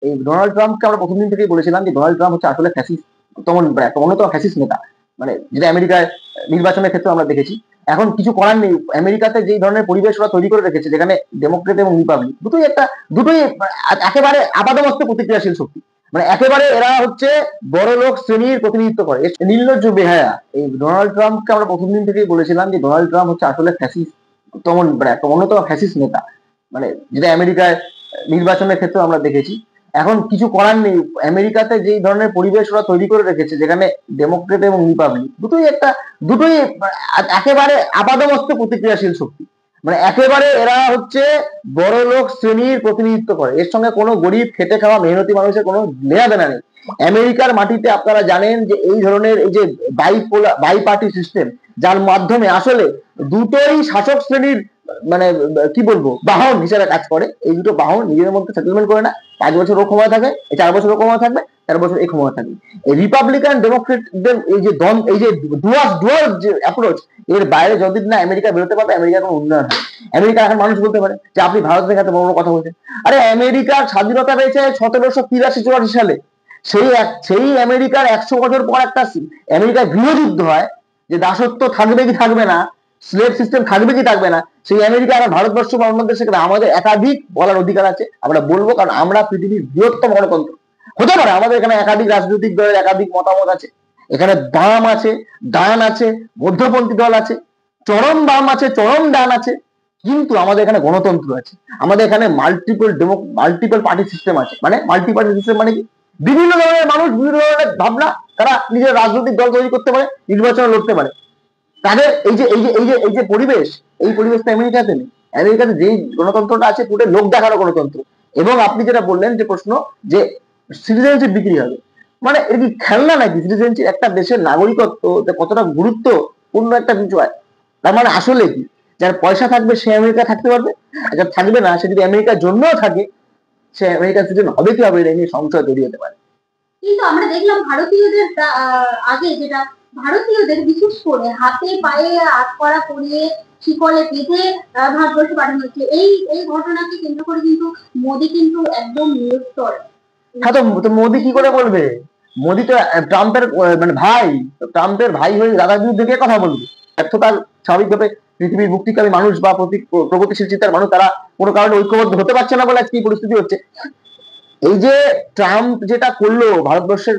এই ডোনাল্ড ট্রাম্পকে আমরা প্রথম দিন থেকেই বলেছিলাম যে ডোনাল্ড ট্রাম্প হচ্ছে আসলে ফ্যাসিস্ট, একটা অন্যতম ফ্যাসিস্ট নেতা, মানে যেটা আমেরিকার নির্বাচনের ক্ষেত্রে আমরা দেখেছি। এখন কিছু করার নেই, আমেরিকাতে যেই ধরনের পরিবেশ ওরা তৈরি করে রেখেছে, যেখানে ডেমোক্রেট এবং রিপাবলিক দুটোই একেবারে আপাদমস্ত প্রতিক্রিয়াশীল শক্তি, মানে একেবারে এরা হচ্ছে বড় লোক শ্রেণীর প্রতিনিধিত্ব করে, নির্লজ্জ বেহায়া। এই ডোনাল্ড ট্রাম্পকে আমরা প্রথম দিন থেকেই বলেছিলাম যে ডোনাল্ড ট্রাম্প হচ্ছে আসলে ফ্যাসিস্ট, একটা অন্যতম ফ্যাসিস্ট নেতা, মানে যেটা আমেরিকার নির্বাচনের ক্ষেত্রে আমরা দেখেছি। এখন কিছু করার নেই, আমেরিকাতে যেই ধরনের পরিবেশ ওরা তৈরি করে রেখেছে, যেখানে ডেমোক্রেট এবং রিপাবলিক দুটোই একেবারে আপাদমস্ত প্রতিক্রিয়াশীল শক্তি, মানে একেবারে এরা হচ্ছে বড় লোক শ্রেণীর প্রতিনিধিত্ব করে, এর সঙ্গে কোনো গরিব খেটে খাওয়া মেহনতি মানুষের কোনো লেনা দেনা নেই। আমেরিকার মাটিতে আপনারা জানেন যে এই ধরনের এই যে বাই পার্টি সিস্টেম, যার মাধ্যমে আসলে দুটোই শাসক শ্রেণীর, মানে কি বলবো, বাহন হিসেবে কাজ করে। এই দুটো বাহন নিজেদের মধ্যে সেটেলমেন্ট করে না, 5 বছর ও ক্ষমতা থাকে, 4 বছর ও ক্ষমতা থাকবে, 4 বছর এই ক্ষমতা থাকবে। এই রিপাবলিকান ডেমোক্রেটদের এই যে ডুয়ার যে অ্যাপ্রোচ, এর বাইরে যতদিন না আমেরিকা বেরোতে পারবে, আমেরিকার কোনো উন্নয়ন হয়। আমেরিকা এখন মানুষ বলতে পারে যে আপনি ভারতের কাছে বড় বড় কথা বলছেন। আরে আমেরিকার স্বাধীনতা পেয়েছে 1783-84 সালে। সেই আমেরিকার 100 বছর পর একটা আমেরিকার গৃহযুদ্ধ হয়, যে দাসত্ব থাকবে কি থাকবে না, স্লেভ সিস্টেম থাকবে কি থাকবে না, সেই আমেরিকা আর ভারতবর্ষ বা অন্য দেশে আমাদের একাধিক বলার অধিকার আছে, আমরা বলবো, কারণ আমরা পৃথিবীর বৃহত্তম গণতন্ত্র। হতে পারে আমাদের এখানে একাধিক রাজনৈতিক দলের একাধিক মতামত আছে, এখানে বাম আছে, ডান আছে, মধ্যপন্থী দল আছে, চরম বাম আছে, চরম ডান আছে, কিন্তু আমাদের এখানে গণতন্ত্র আছে, আমাদের এখানে মাল্টিপল পার্টি সিস্টেম আছে। মানে মাল্টি পার্টি সিস্টেম মানে কি, বিভিন্ন ধরনের মানুষ, বিভিন্ন ধরনের ভাবনা, তারা নিজের রাজনৈতিক দল তৈরি করতে পারে, নির্বাচনে লড়তে পারে। তাদের এই যে পরিবেশ, এই পরিবেশটা আমেরিকাতে নেই। আমেরিকাতে যেই গণতন্ত্রটা আছে পুরো লোক দেখানো গণতন্ত্র। এবং আপনি যেটা বললেন যে প্রশ্ন, যে সিটিজেনশিপ বিক্রি হবে, মানে এটা কি খেলনা নাকি? সিটিজেনশিপ একটা দেশের নাগরিকত্ব কতটা গুরুত্বপূর্ণ একটা বিষয়। তার মানে আসলে কি, যার পয়সা থাকবে সে আমেরিকা থাকতে পারবে, আর যার থাকবে না, সে যদি আমেরিকার জন্যও থাকে, সে আমেরিকার সিটিজেন হবে কি হবে, এটা নিয়ে সংশয় তৈরি হতে পারে। কিন্তু আমরা দেখলাম ভারতীয়দের আগে যেটা ভারতীয়দের বিশেষ করে হাতে পায়ে আটকড়া পরিয়ে শিকলে বেঁধে ভারতবর্ষে পাঠানো হচ্ছে, এই ঘটনাকে কেন্দ্র করে কিন্তু মোদী কিন্তু একদম নিরুত্তর। হ্যাঁ, তো মোদী কি করে বলবে? মোদী তো ট্রাম্পের মানে ভাই, ট্রাম্পের ভাই হয়ে দাদার বিরুদ্ধে কে কথা বলবে? ব্যর্থতার স্বাভাবিকভাবে পৃথিবীর মুক্তিকামী মানুষ বা প্রগতিশীল চিন্তার মানুষ, তারা কোনো কারণে ঐক্যবদ্ধ হতে পারছে না বলে কি পরিস্থিতি হচ্ছে। এই যে ট্রাম্প যেটা করলো ভারতবর্ষের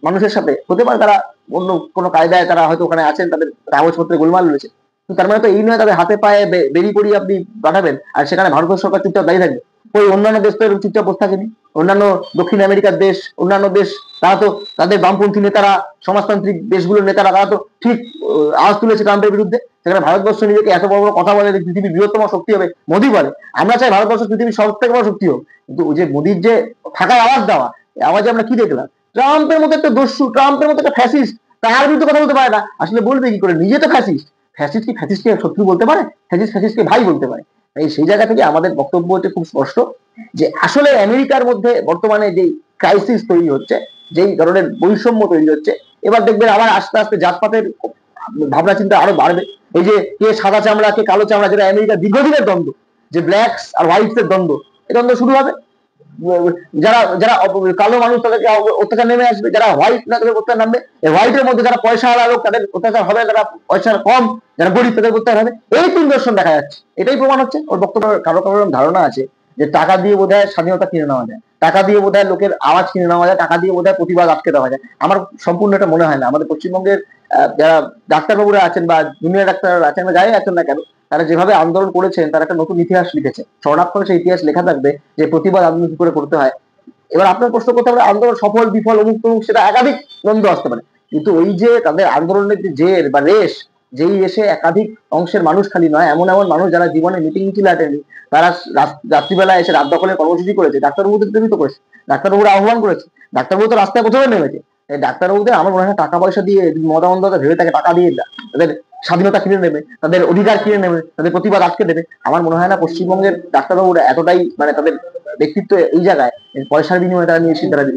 মানুষের সাথে, হতে পারে তারা অন্য কোনো কায়দায় তারা হয়তো ওখানে আছেন, তাদের কাগজপত্রে গোলমাল রয়েছে, কিন্তু তার মানে তো এই নয় তাদের হাতে পায়ে বেরিয়ে পড়িয়ে আপনি পাঠাবেন আর সেখানে ভারত সরকার চুপচাপ দাঁড়িয়ে থাকবে। ওই অন্যান্য দেশ তো এরকম চুপচাপ বসে থাকেনি। অন্যান্য দক্ষিণ আমেরিকার দেশ, অন্যান্য দেশ, তারা তো তাদের বামপন্থী নেতারা, সমাজতান্ত্রিক দেশগুলোর নেতারা, তারা তো ঠিক আওয়াজ তুলেছে ট্রাম্পের বিরুদ্ধে। সেখানে ভারতবর্ষ নিজেকে এত বড় বড় কথা বলে, পৃথিবীর বৃহত্তম শক্তি হবে মোদী বলে। আমরা চাই ভারতবর্ষ পৃথিবীর সব থেকে বড় শক্তি হোক, কিন্তু যে মোদীর যে থাকার আওয়াজ দেওয়া, আওয়াজে আমরা কি দেখলাম? ট্রাম্পের মতো একটা দস্যু, ট্রাম্পের মতো একটা ফ্যাসিস্ট, তার বিরুদ্ধে কথা বলতে পারে না। আসলে বলবে কি করে? নিজে তো ফ্যাসিস্ট, ফ্যাসিস্টকে শত্রু বলতে পারে? ফ্যাসিস্টকে ভাই বলতে পারে? সেই জায়গা থেকে আমাদের বক্তব্য হচ্ছে খুব স্পষ্ট, যে আসলে আমেরিকার মধ্যে বর্তমানে যে ক্রাইসিস তৈরি হচ্ছে, যেই ধরনের বৈষম্য তৈরি হচ্ছে, এবার দেখবেন আবার আস্তে আস্তে জাতপাতের ভাবনা চিন্তা আরো বাড়বে। এই যে কে সাদা চামড়া কে কালো চামড়া, যেটা আমেরিকার দীর্ঘদিনের দ্বন্দ্ব, যে ব্ল্যাকস আর হোয়াইটস এর দ্বন্দ্ব, এই দ্বন্দ্ব শুরু হবে। যারা যারা কালো মানুষ তাদেরকে অত্যাচার নেমে আসবে, যারা হোয়াইট না তাদের অত্যাচার নামবে। হোয়াইটের মধ্যে যারা পয়সাওয়ালা লোক তাদের অত্যাচার হবে, যারা পয়সা কম, যারা গরিব তাদের অত্যাচার হবে। এই তিন দর্শন দেখা যাচ্ছে, এটাই প্রমাণ হচ্ছে। ওর বক্তব্য কারো কারো ধারণা আছে যে টাকা দিয়ে বোধহয় স্বাধীনতা কিনে নেওয়া যায়, টাকা দিয়ে বোধহয় লোকের আওয়াজ কিনে নেওয়া যায়, টাকা দিয়ে বোধহয় প্রতিবাদ আটকে দেওয়া যায়। আমার সম্পূর্ণ এটা মনে হয় না। আমাদের পশ্চিমবঙ্গের যারা ডাক্তারবাবুরা আছেন বা জুনিয়র ডাক্তাররা আছেন বা যাই আছেন না কেন, তারা যেভাবে আন্দোলন করেছেন, তারা একটা নতুন ইতিহাস লিখেছে। স্বর্ণাক্ষরে সেই ইতিহাস লেখা থাকবে যে প্রতিবাদ আন্দোলন কি করে করতে হয়। এবার আপনার প্রশ্ন করতে হবে আন্দোলন সফল বিফল অমুক তমুক, সেটা একাধিক দ্বন্দ্ব আসতে পারে, কিন্তু ওই যে তাদের আন্দোলনের যে জের বা রেশ, যেই রেশে একাধিক অংশের মানুষ খালি নয়, এমন এমন মানুষ যারা জীবনে মিটিং মিছিল আটেনি, তারা রাত্রিবেলা এসে রাত দখলের কর্মসূচি করেছে, ডাক্তারবাবুদের তো করেছে, ডাক্তারবাবুরা আহ্বান করেছে, ডাক্তারবাবু তো রাস্তায় প্রথমে নেমেছে। এই ডাক্তারবাবুদের আমার মনে হয় টাকা পয়সা দিয়ে, মদা মন্দতা ভেবে তাকে টাকা দিয়ে তাদের স্বাধীনতা কিনে নেবে, তাদের অধিকার কিনে নেবে, তাদের প্রতিবাদ আটকে দেবে। আমার মনে হয় না পশ্চিমবঙ্গের ডাক্তারবাবুরা এতটাই, মানে তাদের ব্যক্তিত্ব এই জায়গায় পয়সার বিনিময়ে তারা নিয়ে সিদ্ধান্ত